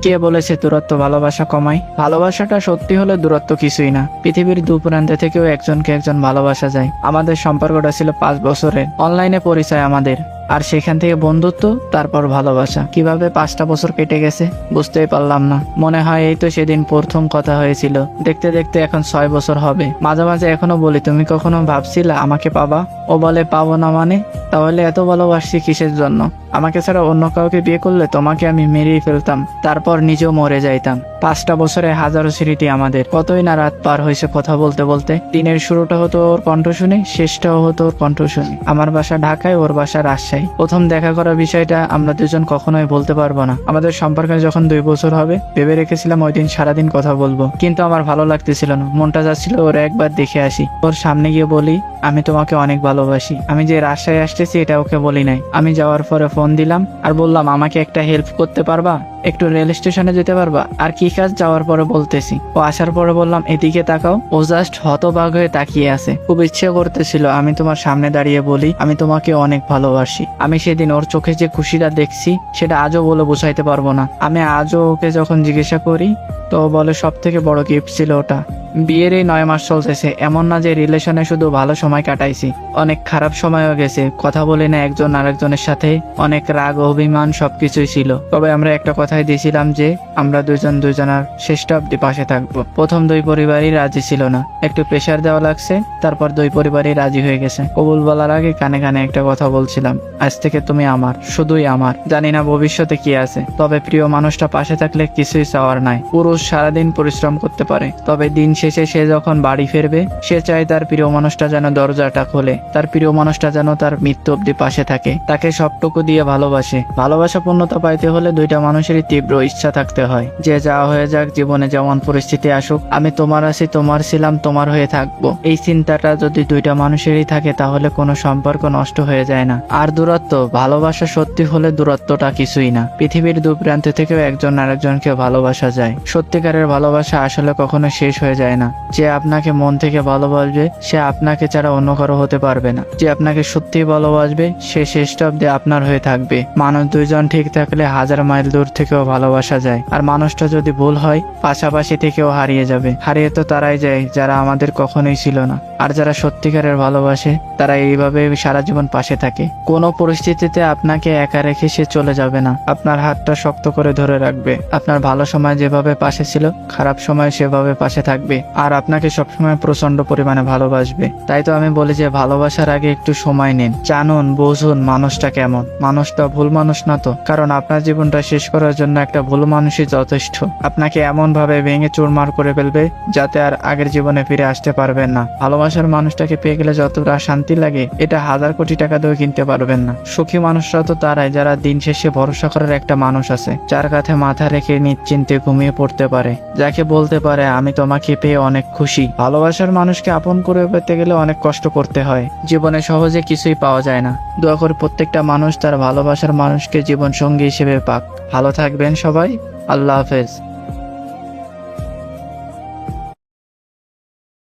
কে বলেছে দূরত্ব ভালোবাসা কমায়? ভালোবাসাটা সত্যি হলে দূরত্ব কিছুই না। পৃথিবীর দু প্রান্তে থেকেও একজনকে একজন ভালোবাসা যায়। আমাদের সম্পর্কটা ছিল 5 বছরের, অনলাইনে পরিচয় আমাদের, আর সেখান থেকে বন্ধুত্ব, তারপর ভালোবাসা। কিভাবে 5টা বছর কেটে গেছে বুঝতেই পারলাম না। মনে হয় এই তো সেদিন প্রথম কথা হয়েছিল, দেখতে দেখতে এখন 6 বছর হবে। মাঝে মাঝে এখনো বলি, তুমি কখনো ভাবছিলা আমাকে পাবা? ও বলে, পাবো না মানে? তাহলে এত ভালোবাসছি কিসের জন্য? আমাকে ছাড়া অন্য কাউকে বিয়ে করলে তোমাকে আমি মেরেই ফেলতাম, তারপর নিজেও মরে যাইতাম। 5টা বছরে হাজারো স্মৃতি আমাদের। কতই না রাত পার হয়েছে কথা বলতে বলতে। দিনের শুরুটা হতো ওর কণ্ঠ শুনে, শেষটাও হতো ওর কণ্ঠ শুনে। আমার বাসা ঢাকায়, ওর বাসা রাজশাহী। প্রথম দেখা করার বিষয়টা আমরা দুজন কখনোই বলতে পারবো না। আমাদের সম্পর্কে যখন 2 বছর হবে ভেবে রেখেছিলাম ওই দিন সারাদিন কথা বলবো, কিন্তু আমার ভালো লাগতেছিল না। মনটা যাচ্ছিল ওর একবার দেখে আসি, ওর সামনে গিয়ে বলি, আমি তোমাকে অনেক ভালোবাসি। আমি যে রাজশাহী আসতেছি এটা ওকে বলি নাই। আমি যাওয়ার পরে ফোন দিলাম আর বললাম, আমাকে একটা হেল্প করতে পারবা? একটু রেল স্টেশনে যেতে পারবা? আর কি কাজ? যাওয়ার পরে বলতেছি। ও আসার পরে বললাম, এদিকে তাকাও। ও জাস্ট হতবাক হয়ে তাকিয়ে আছে। খুব ইচ্ছে করতেছিল আমি তোমার সামনে দাঁড়িয়ে বলি, আমি তোমাকে অনেক ভালোবাসি। আমি সেদিন ওর চোখে যে খুশিটা দেখছি সেটা আজও বলে বোঝাইতে পারবো না। আমি আজও ওকে যখন জিজ্ঞাসা করি তো ও বলে সব থেকে বড় গিফট ছিল ওটা। বিয়ের এই 9 মাস চলতেছে, এমন না যে রিলেশনে শুধু ভালো সময় কাটাইছি, অনেক খারাপ সময়ও গেছে। কথা বলি না একজন আরেকজনের সাথে, অনেক রাগ অভিমান সবকিছুই ছিল। তবে আমরা একটা কথাই দিয়েছিলাম যে আমরা দুজন দুজনের শেষটা অব্দি পাশে থাকবো। প্রথম 2 পরিবারই রাজি ছিল না, একটু প্রেশার দেওয়া লাগছে, তারপর 2 পরিবারই রাজি হয়ে গেছে। কবুল বলার আগে কানে কানে একটা কথা বলছিলাম, আজ থেকে তুমি আমার, শুধুই আমার। জানি না ভবিষ্যতে কি আছে, তবে প্রিয় মানুষটা পাশে থাকলে কিছুই চাওয়ার নাই। পুরুষ সারাদিন পরিশ্রম করতে পারে, তবে দিন শেষে সে যখন বাড়ি ফিরবে সে চায় তার প্রিয় মানুষটা যেন দরজাটা খোলে, তার প্রিয় মানুষটা যেন তার মৃত্যু অব্দি পাশে থাকে, তাকে সবটুকু দিয়ে ভালোবাসে। ভালোবাসা পূর্ণতা পাইতে হলে 2টা মানুষেরই তীব্র ইচ্ছা থাকতে হয় যে যা হয়ে যাক, জীবনে যেমন পরিস্থিতি আসুক, আমি তোমার আছি, তোমার ছিলাম, তোমার হয়ে থাকবো। এই চিন্তাটা যদি 2টা মানুষেরই থাকে তাহলে কোনো সম্পর্ক নষ্ট হয়ে যায় না। আর দূরত্ব, ভালোবাসা সত্যি হলে দূরত্বটা কিছুই না। পৃথিবীর 2 প্রান্ত থেকেও একজন আরেকজনকে ভালোবাসা যায়। সত্যিকারের ভালোবাসা আসলে কখনো শেষ হয়ে যায় না। যে আপনাকে মন থেকে ভালোবাসবে সে আপনাকে ছাড়া অন্য কারো হতে পারবে না। যে আপনাকে সত্যি ভালোবাসবে সে শেষটা অব্দি আপনার হয়ে থাকবে। মানুষ 2 জন ঠিক থাকলে 1000 মাইল দূর থেকেও ভালোবাসা যায়। আর মানুষটা যদি ভুল হয় পাশাপাশি থেকেও হারিয়ে যাবে। হারিয়ে তো তারাই যায় যারা আমাদের কখনোই ছিল না। আর যারা সত্যিকারের ভালোবাসে তারা এইভাবে সারা জীবন পাশে থাকে। কোনো পরিস্থিতিতে আপনাকে একা রেখে সে চলে যাবে না, আপনার হাতটা শক্ত করে ধরে রাখবে। আপনার ভালো সময় যেভাবে পাশে ছিল খারাপ সময় সেভাবে পাশে থাকবে, আর আপনাকে সবসময় প্রচন্ড পরিমাণে ভালোবাসবে। তাই তো আমি বলি যে ভালোবাসার আগে একটু সময় নিন, জানুন বুঝুন মানুষটা কেমন। মানুষটা ভুল মানুষ না তো, কারণ আপনার জীবনটা শেষ করার জন্য একটা ভুল মানুষই যথেষ্ট। আপনাকে এমন ভাবে ভেঙে চুরমার করে ফেলবে যাতে আর আগের জীবনে ফিরে আসতে পারবেন না। ভালোবাসার মানুষটাকে পেয়ে গেলে যতটা শান্তি লাগে এটা 1000 কোটি টাকা দিয়েও কিনতে পারবেন না। সুখী মানুষরা তো তারাই যারা দিন শেষে ভরসা করার একটা মানুষ আছে, যার কাছে মাথা রেখে নিশ্চিন্তে ঘুমিয়ে পড়তে পারে, যাকে বলতে পারে আমি তোমাকে পেয়ে অনেক খুশি। ভালোবাসার মানুষকে আপন করে পেতে গেলে অনেক কষ্ট করতে হয়, জীবনে সহজে কিছুই পাওয়া যায় না। দোয়া করি প্রত্যেকটা মানুষ তার ভালোবাসার মানুষকে জীবন সঙ্গী হিসেবে পাক। ভালো থাকবেন সবাই, আল্লাহ হাফেজ।